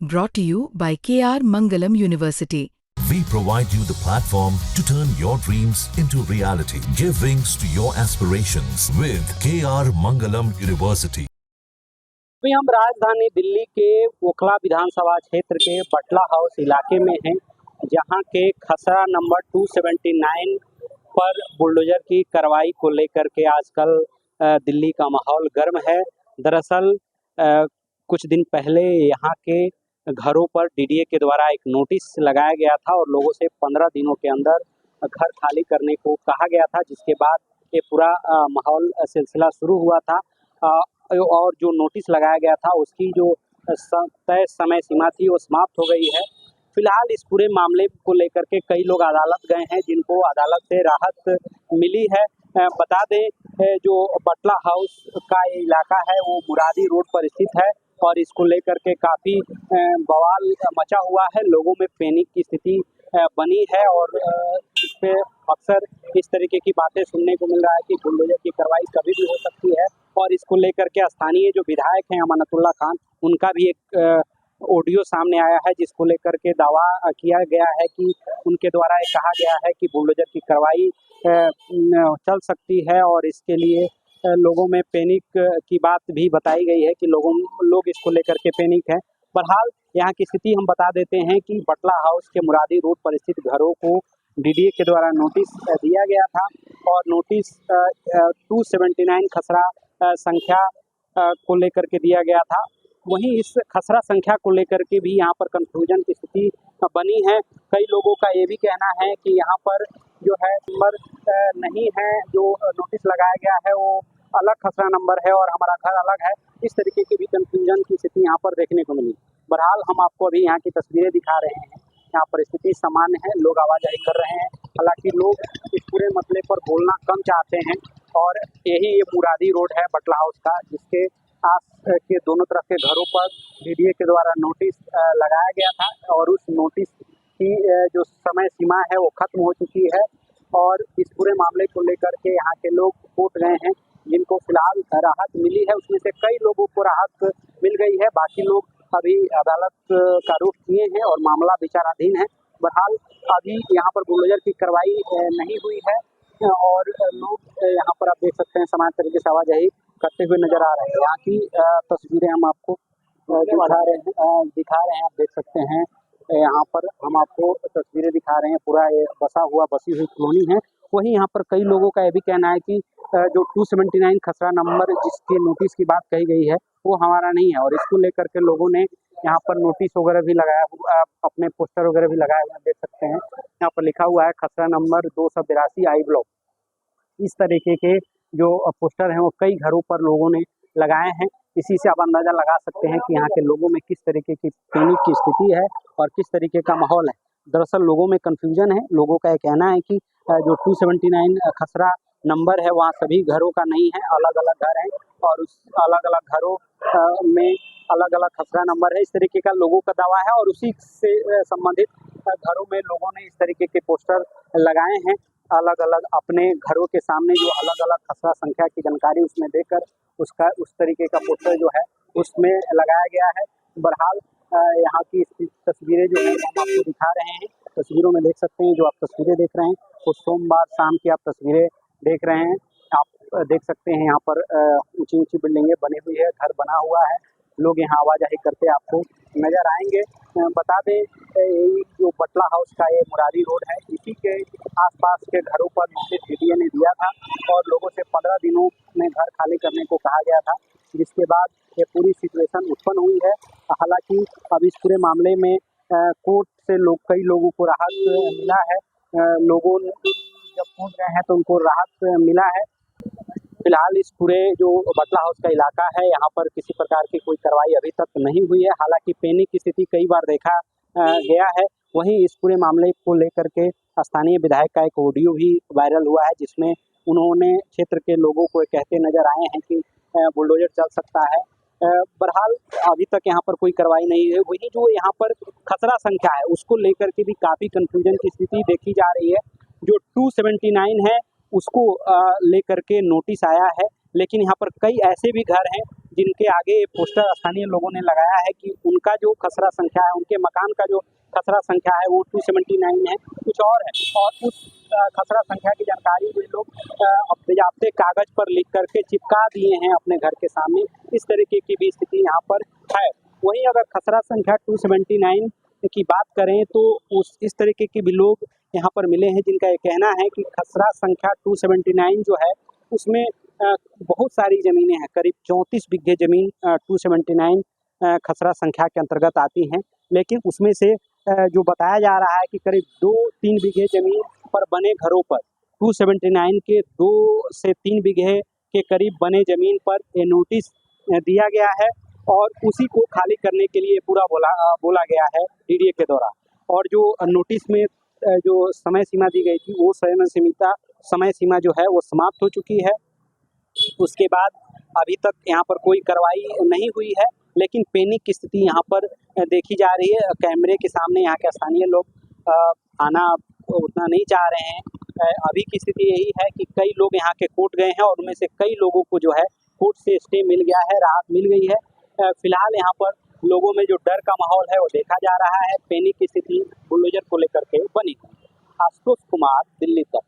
Brought to you by KR Mangalam University. We provide you the platform to turn your dreams into reality. Give wings to your aspirations with KR Mangalam University. अभी हम राजधानी दिल्ली के ओखला विधानसभा क्षेत्र के बटला house इलाके में हैं, जहां के खसरा नंबर 279 पर बुलडोजर की कार्रवाई को लेकर के आजकल दिल्ली का माहौल गर्म है। दरअसल कुछ दिन पहले यहां के घरों पर डीडीए के द्वारा एक नोटिस लगाया गया था और लोगों से 15 दिनों के अंदर घर खाली करने को कहा गया था, जिसके बाद ये पूरा माहौल सिलसिला शुरू हुआ था। और जो नोटिस लगाया गया था उसकी जो तय समय सीमा थी वो समाप्त हो गई है। फिलहाल इस पूरे मामले को लेकर के कई लोग अदालत गए हैं, जिनको अदालत से राहत मिली है। बता दें, जो बटला हाउस का ये इलाका है वो मुरादी रोड पर स्थित है और इसको लेकर के काफ़ी बवाल मचा हुआ है। लोगों में पैनिक की स्थिति बनी है और इस पे अक्सर इस तरीके की बातें सुनने को मिल रहा है कि बुलडोजर की कार्रवाई कभी भी हो सकती है। और इसको लेकर के स्थानीय जो विधायक हैं अमानतुल्लाह खान, उनका भी एक ऑडियो सामने आया है, जिसको लेकर के दावा किया गया है कि उनके द्वारा ये कहा गया है कि बुलडोजर की कार्रवाई चल सकती है और इसके लिए लोगों में पैनिक की बात भी बताई गई है कि लोग इसको लेकर के पैनिक है। बहरहाल यहाँ की स्थिति हम बता देते हैं कि बटला हाउस के मुरादी रोड पर स्थित घरों को डीडीए के द्वारा नोटिस दिया गया था और नोटिस 279 खसरा संख्या को लेकर के दिया गया था। वहीं इस खसरा संख्या को लेकर के भी यहाँ पर कंफ्यूजन की स्थिति बनी है। कई लोगों का ये भी कहना है कि यहाँ पर जो है नंबर नहीं है, जो नोटिस लगाया गया है वो अलग खसरा नंबर है और हमारा घर अलग है। इस तरीके की भी कंफ्यूजन की स्थिति यहाँ पर देखने को मिली। बहरहाल हम आपको अभी यहाँ की तस्वीरें दिखा रहे हैं। यहाँ पर स्थिति सामान्य है, लोग आवाजाही कर रहे हैं। हालांकि लोग इस पूरे मसले पर बोलना कम चाहते हैं और यही ये मुरादी रोड है बटला हाउस का, जिसके आस के दोनों तरफ के घरों पर डीडीए के द्वारा नोटिस लगाया गया था और उस नोटिस की जो समय सीमा है वो खत्म हो चुकी है। और इस पूरे मामले को लेकर के यहाँ के लोग कोर्ट गए हैं, जिनको फिलहाल राहत मिली है। उसमें से कई लोगों को राहत मिल गई है, बाकी लोग अभी अदालत का रुख किए हैं और मामला विचाराधीन है। बहरहाल अभी यहाँ पर बुलडोजर की कार्रवाई नहीं हुई है और लोग यहाँ पर आप देख सकते हैं समान तरीके से आवाजाही करते हुए नजर आ रहे हैं। यहाँ की तस्वीरें हम आपको दिखा रहे हैं। आप देख सकते हैं यहाँ पर हम आपको तस्वीरें दिखा रहे हैं। पूरा ये बसी हुई कॉलोनी है। वहीं यहाँ पर कई लोगों का ये भी कहना है कि जो 279 खसरा नंबर जिसके नोटिस की बात कही गई है वो हमारा नहीं है और इसको लेकर के लोगों ने यहाँ पर नोटिस वगैरह भी लगाया, अपने पोस्टर वगैरह भी लगाए हुए देख सकते हैं। यहाँ पर लिखा हुआ है खसरा नंबर 282 आई ब्लॉक। इस तरीके के जो पोस्टर हैं वो कई घरों पर लोगों ने लगाए हैं। इसी से आप अंदाज़ा लगा सकते हैं कि यहाँ के लोगों में किस तरीके की पैनिक की स्थिति है और किस तरीके का माहौल है। दरअसल लोगों में कन्फ्यूजन है। लोगों का ये कहना है कि जो 279 खसरा नंबर है वहाँ सभी घरों का नहीं है, अलग अलग घर हैं और उस अलग अलग घरों में अलग अलग खसरा नंबर है। इस तरीके का लोगों का दावा है और उसी से संबंधित घरों में लोगों ने इस तरीके के पोस्टर लगाए हैं। अलग अलग अपने घरों के सामने जो अलग अलग खसरा संख्या की जानकारी उसमें देकर उसका उस तरीके का पोस्टर जो है उसमें लगाया गया है। बहरहाल यहाँ की तस्वीरें जो है हम आपको दिखा रहे हैं। तस्वीरों में देख सकते हैं, जो आप तस्वीरें देख रहे हैं वो सोमवार शाम की आप तस्वीरें देख रहे हैं। आप देख सकते हैं यहाँ पर ऊंची ऊंची बिल्डिंगें बनी हुई है, घर बना हुआ है। लोग यहाँ आवाजाही करते आपको नजर आएंगे। बता दें, यही जो बटला हाउस का ये मुरारी रोड है, इसी के आसपास के घरों पर नोटिस डीडीए ने दिया था और लोगों से 15 दिनों में घर खाली करने को कहा गया था, जिसके बाद ये पूरी सिचुएशन उत्पन्न हुई है। हालांकि अब इस पूरे मामले में कोर्ट से कई लोगों को राहत मिला है। लोगों जब कोर्ट गए हैं तो उनको राहत मिला है। फिलहाल इस पूरे जो बटला हाउस का इलाका है यहाँ पर किसी प्रकार की कोई कार्रवाई अभी तक नहीं हुई है। हालांकि पैनिक की स्थिति कई बार देखा गया है। वहीं इस पूरे मामले को लेकर के स्थानीय विधायक का एक ऑडियो भी वायरल हुआ है, जिसमें उन्होंने क्षेत्र के लोगों को कहते नजर आए हैं कि बुलडोजर चल सकता है। बहरहाल अभी तक यहाँ पर कोई कार्रवाई नहीं है। वही जो यहाँ पर खसरा संख्या है उसको लेकर के भी काफ़ी कंफ्यूजन की स्थिति देखी जा रही है। जो 279 है उसको लेकर के नोटिस आया है, लेकिन यहाँ पर कई ऐसे भी घर हैं जिनके आगे पोस्टर स्थानीय लोगों ने लगाया है कि उनका जो खसरा संख्या है, उनके मकान का जो खसरा संख्या है वो 279 है, कुछ और है। और उस खसरा संख्या की जानकारी वे लोग बाकायदे कागज पर लिख करके चिपका दिए हैं अपने घर के सामने। इस तरीके की भी स्थिति यहाँ पर है। वहीं अगर खसरा संख्या 279 की बात करें तो इस तरीके के भी लोग यहाँ पर मिले हैं जिनका ये कहना है कि खसरा संख्या 279 जो है उसमें बहुत सारी ज़मीनें हैं, करीब 34 बीघे ज़मीन 279 खसरा संख्या के अंतर्गत आती हैं। लेकिन उसमें से जो बताया जा रहा है कि करीब 2-3 बीघे ज़मीन पर बने घरों पर 279 के 2 से 3 बीघे के करीब बने ज़मीन पर ये नोटिस दिया गया है और उसी को खाली करने के लिए पूरा बोला गया है डीडीए के द्वारा। और जो नोटिस में जो समय सीमा दी गई थी वो समय सीमा जो है वो समाप्त हो चुकी है। उसके बाद अभी तक यहाँ पर कोई कार्रवाई नहीं हुई है, लेकिन पैनिक की स्थिति यहाँ पर देखी जा रही है। कैमरे के सामने यहाँ के स्थानीय लोग आना उतना नहीं चाह रहे हैं। अभी की स्थिति यही है कि कई लोग यहाँ के कोर्ट गए हैं और उनमें से कई लोगों को जो है कोर्ट से स्टे मिल गया है, राहत मिल गई है। फिलहाल यहाँ पर लोगों में जो डर का माहौल है वो देखा जा रहा है। पैनिक की स्थिति बुलडोजर को लेकर के बनी। आशुतोष कुमार, दिल्ली तक।